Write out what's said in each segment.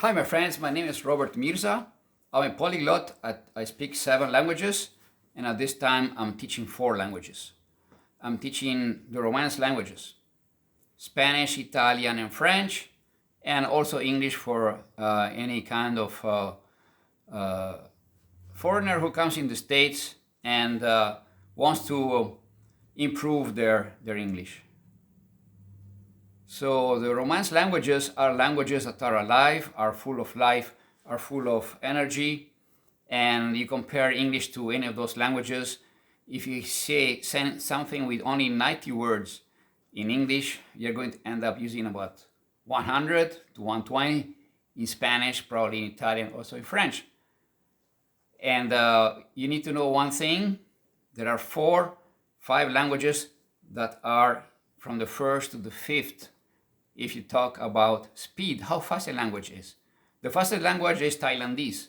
Hi, my friends. My name is Robert Mirza. I'm a polyglot. I speak 7 languages, and at this time, I'm teaching 4 languages. I'm teaching the Romance languages: Spanish, Italian, and French, and also English for any kind of foreigner who comes in the States and wants to improve their English. So the Romance languages are languages that are alive, are full of life, are full of energy, and you compare English to any of those languages. If you say something with only 90 words in English, you're going to end up using about 100 to 120 in Spanish, probably in Italian, also in French. And you need to know one thing: there are 5 languages that are from the first to the fifth. If you talk about speed, how fast a language is. The fastest language is Thailandese.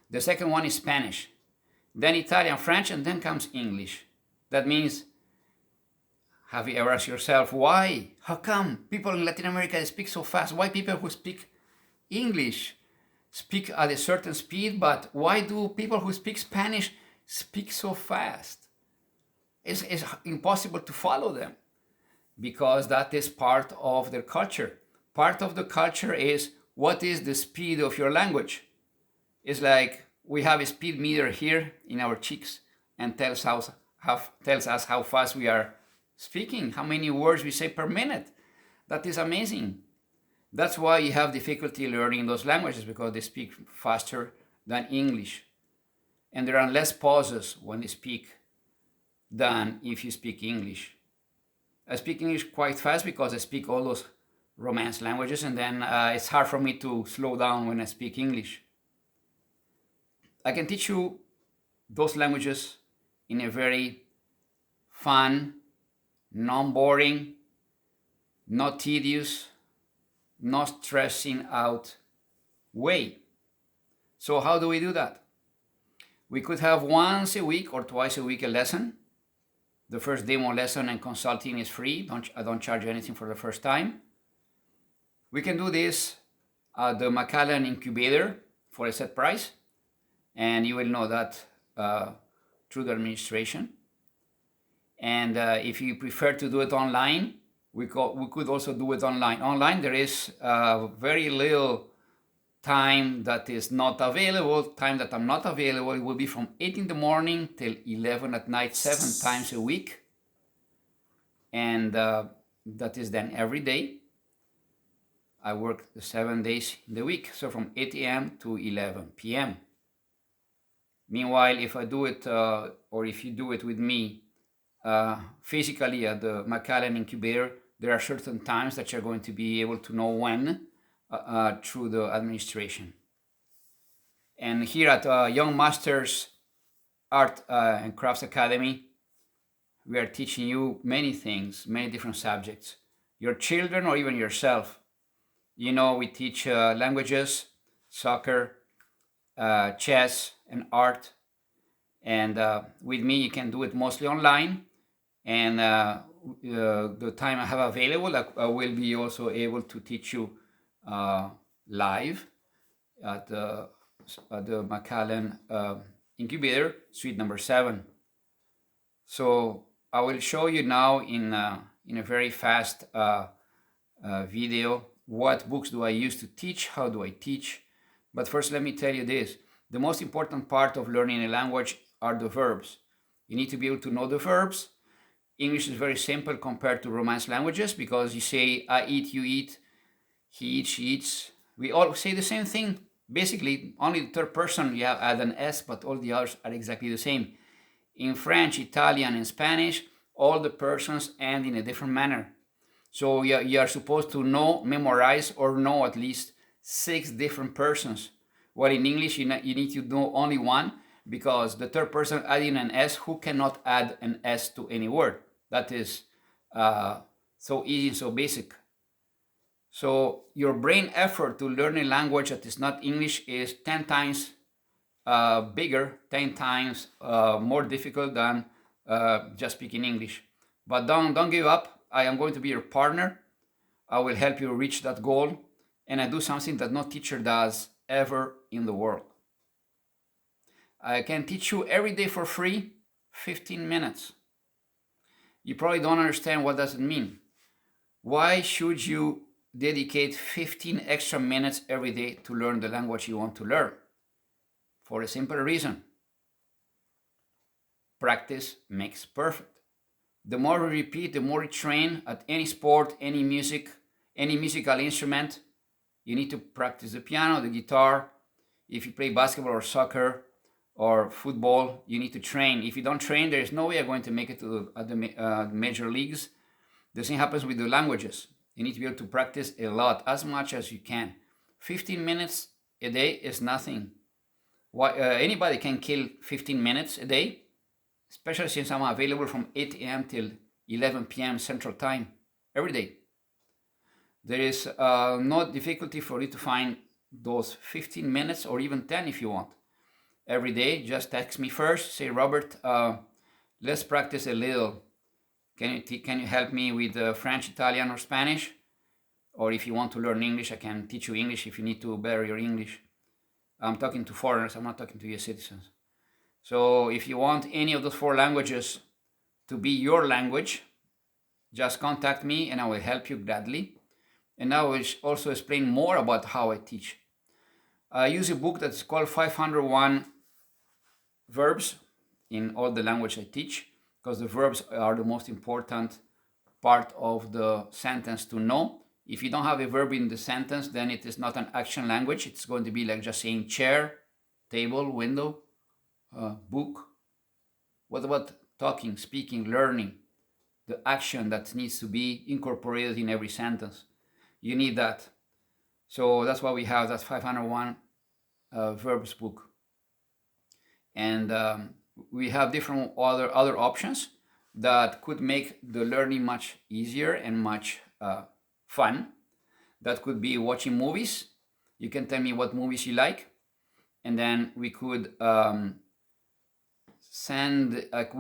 The second one is Spanish, then Italian, French, and then comes English. That means, have you ever asked yourself why? How come people in Latin America speak so fast? Why people who speak English speak at a certain speed, but why do people who speak Spanish speak so fast? It's impossible to follow them, because that is part of their culture. Part of the culture is, what is the speed of your language? It's like we have a speed meter here in our cheeks and tells us how fast we are speaking, how many words we say per minute. That is amazing. That's why you have difficulty learning those languages, because they speak faster than English. And there are less pauses when they speak than if you speak English. I speak English quite fast because I speak all those Romance languages, and then it's hard for me to slow down when I speak English. I can teach you those languages in a very fun, non-boring, not tedious, not stressing out way. So how do we do that? We could have once a week or twice a week a lesson. The first demo lesson and consulting is free. I don't charge anything for the first time. We can do this at the Macallan Incubator for a set price, and you will know that through the administration. And if you prefer to do it online, we could also do it online. Online, there is very little time that is not available. Time that I'm not available, it will be from 8 in the morning till 11 at night, 7 times a week. And that is then every day. I work the 7 days in the week, so from 8 a.m. to 11 p.m. Meanwhile, if I do it, or if you do it with me physically at the Macallan Incubator, there are certain times that you're going to be able to know when through the administration. And here at Young Masters Art and Crafts Academy, we are teaching you many things, many different subjects. Your children or even yourself. You know, we teach languages, soccer, chess, and art. And with me, you can do it mostly online. And the time I have available, I will be also able to teach you live at the Macallan Incubator, suite number 7. So I will show you now in a very fast video what books do I use to teach, how do I teach. But first, let me tell you this: the most important part of learning a language are the verbs. You need to be able to know the verbs. English is very simple compared to Romance languages, because you say I eat, you eat, he eats, she eats. We all say the same thing. Basically, only the third person you have add an S, but all the others are exactly the same. In French, Italian, and Spanish, all the persons end in a different manner. So you are supposed to know, memorize, or know at least 6 different persons. While in English, you need to know only one, because the third person adding an S, who cannot add an S to any word? That is so easy, so basic. So your brain effort to learn a language that is not English is 10 times bigger, 10 times more difficult than just speaking English. But don't give up. I am going to be your partner. I will help you reach that goal. and I do something that no teacher does ever in the world. I can teach you every day for free 15 minutes. You probably don't understand what does it mean. Why should you dedicate 15 extra minutes every day to learn the language you want to learn? For a simple reason. Practice makes perfect. The more we repeat, the more we train at any sport, any music, any musical instrument. You need to practice the piano, the guitar. If you play basketball or soccer or football, you need to train. If you don't train, there is no way you're going to make it to the major leagues. The same happens with the languages. You need to be able to practice a lot, as much as you can. 15 minutes a day is nothing. Anybody can kill 15 minutes a day, especially since I'm available from 8 a.m. till 11 p.m. Central Time every day. There is no difficulty for you to find those 15 minutes or even 10 if you want. Every day, just text me first. Say, Robert, let's practice a little. Can you help me with French, Italian, or Spanish? Or if you want to learn English, I can teach you English if you need to better your English. I'm talking to foreigners, I'm not talking to US citizens. So if you want any of those 4 languages to be your language, just contact me and I will help you gladly. And I will also explain more about how I teach. I use a book that's called 501 Verbs in all the language I teach, because the verbs are the most important part of the sentence to know. If you don't have a verb in the sentence, then it is not an action language. It's going to be like just saying chair, table, window, book. What about talking, speaking, learning? The action that needs to be incorporated in every sentence. You need that. So that's why we have that 501 verbs book. And we have different other options that could make the learning much easier and much fun. That could be watching movies. You can tell me what movies you like, and then we could I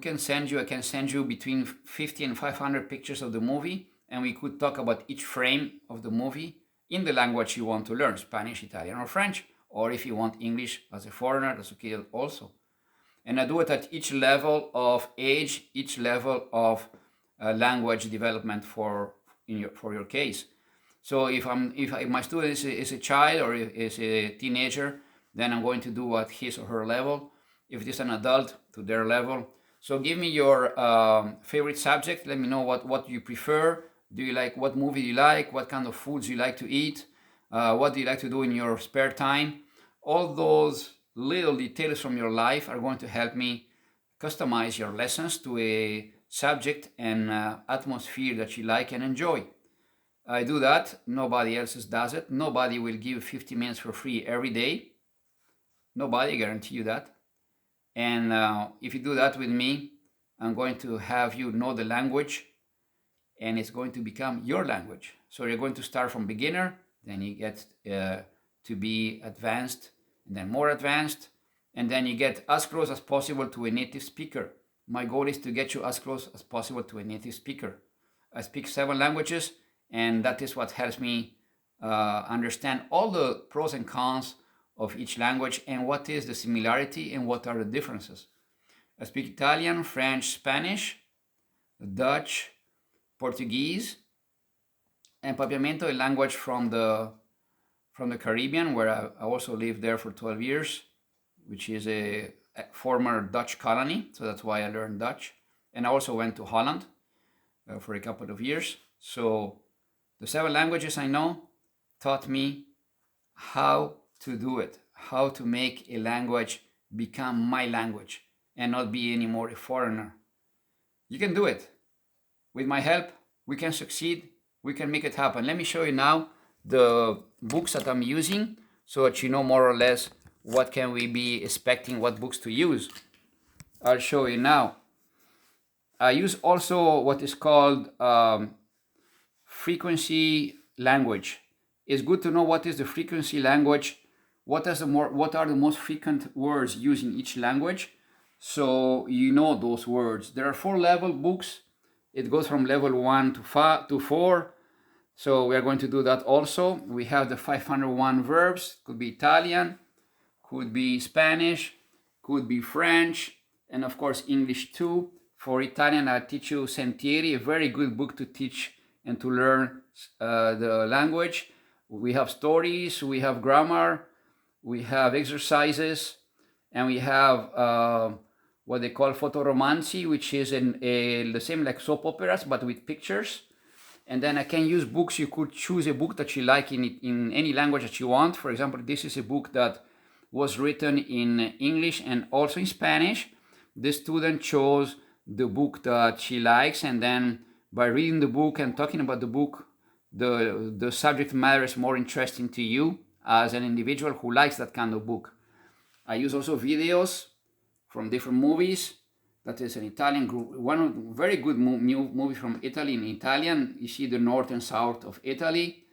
can send you between 50 and 500 pictures of the movie, and we could talk about each frame of the movie in the language you want to learn, Spanish, Italian, or French, or if you want English as a foreigner, that's okay also. And I do it at each level of age, each level of language development for your case. So if my student is a child or is a teenager, then I'm going to do at his or her level. If it is an adult, to their level. So give me your favorite subject. Let me know what you prefer. Do you like, what movie you like? What kind of foods you like to eat? What do you like to do in your spare time? All those little details from your life are going to help me customize your lessons to a subject and atmosphere that you like and enjoy. I do that. Nobody else does it. Nobody will give 50 minutes for free every day. Nobody, guarantee you that. And if you do that with me, I'm going to have you know the language, and it's going to become your language. So you're going to start from beginner, then you get to be advanced, and then more advanced, and then you get as close as possible to a native speaker. My goal is to get you as close as possible to a native speaker. I speak 7 languages, and that is what helps me understand all the pros and cons of each language and what is the similarity and what are the differences. I speak Italian, French, Spanish, Dutch, Portuguese, and Papiamento, a language from the Caribbean, where I also lived there for 12 years, which is a former Dutch colony, so that's why I learned Dutch. And I also went to Holland for a couple of years. So the 7 languages I know taught me how to do it, how to make a language become my language and not be anymore a foreigner. You can do it. With my help, we can succeed, we can make it happen. Let me show you now the books that I'm using so that you know more or less what can we be expecting, what books to use. I'll show you now. I use also what is called frequency language. It's good to know what is the frequency language, what are the most frequent words used in each language, so you know those words. There are 4 level books. It goes from level 1 to 4. So we are going to do that also. We have the 501 verbs, could be Italian, could be Spanish, could be French, and of course English too. For Italian, I teach you Sentieri, a very good book to teach and to learn the language. We have stories, we have grammar, we have exercises, and we have what they call fotoromanzi, which is the same like soap operas, but with pictures. And then I can use books. You could choose a book that you like in any language that you want. For example, this is a book that was written in English and also in Spanish. The student chose the book that she likes, and then by reading the book and talking about the book, the subject matter is more interesting to you as an individual who likes that kind of book. I use also videos from different movies. That is an Italian group, one very good new movie from Italy in Italian. You see the north and south of Italy.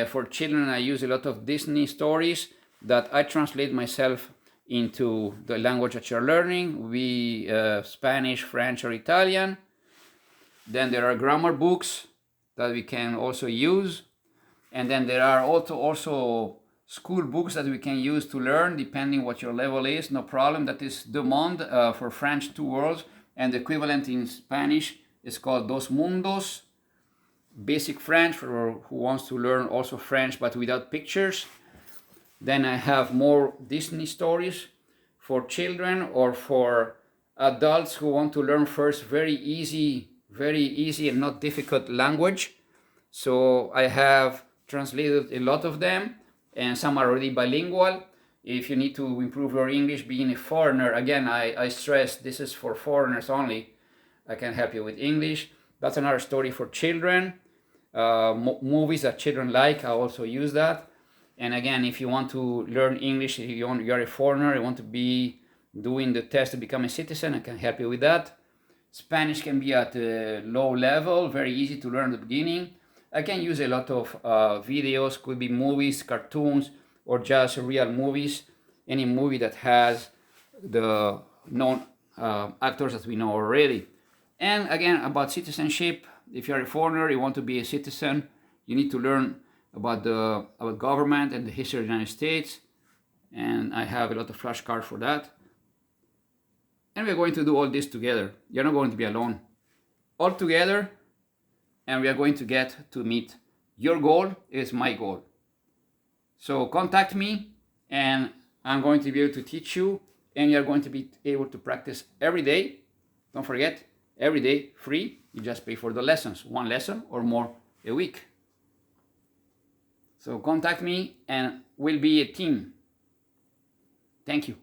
For children, I use a lot of Disney stories that I translate myself into the language that you're learning, Spanish, French, or Italian. Then there are grammar books that we can also use. And then there are also school books that we can use to learn, depending what your level is, no problem. That is Deux Mondes for French, 2 worlds, and the equivalent in Spanish is called Dos Mundos. Basic French for who wants to learn also French but without pictures. Then I have more Disney stories for children or for adults who want to learn first very easy and not difficult language. So I have translated a lot of them, and some are already bilingual. If you need to improve your English being a foreigner, again, I stress this is for foreigners only. I can help you with English. That's another story for children. Movies that children like, I also use that. And again, if you want to learn English, you're a foreigner, you want to be doing the test to become a citizen, I can help you with that. Spanish can be at a low level, very easy to learn at the beginning. I can use a lot of videos, could be movies, cartoons, or just real movies. Any movie that has the known actors that we know already. And again, about citizenship, if you're a foreigner, you want to be a citizen, you need to learn about government and the history of the United States. And I have a lot of flashcards for that. And we're going to do all this together. You're not going to be alone. All together, and we are going to get to meet your goal is my goal. So contact me, and I'm going to be able to teach you, and you're going to be able to practice every day. Don't forget, every day, free. You just pay for the lessons, 1 lesson or more a week. So contact me, and we'll be a team. Thank you.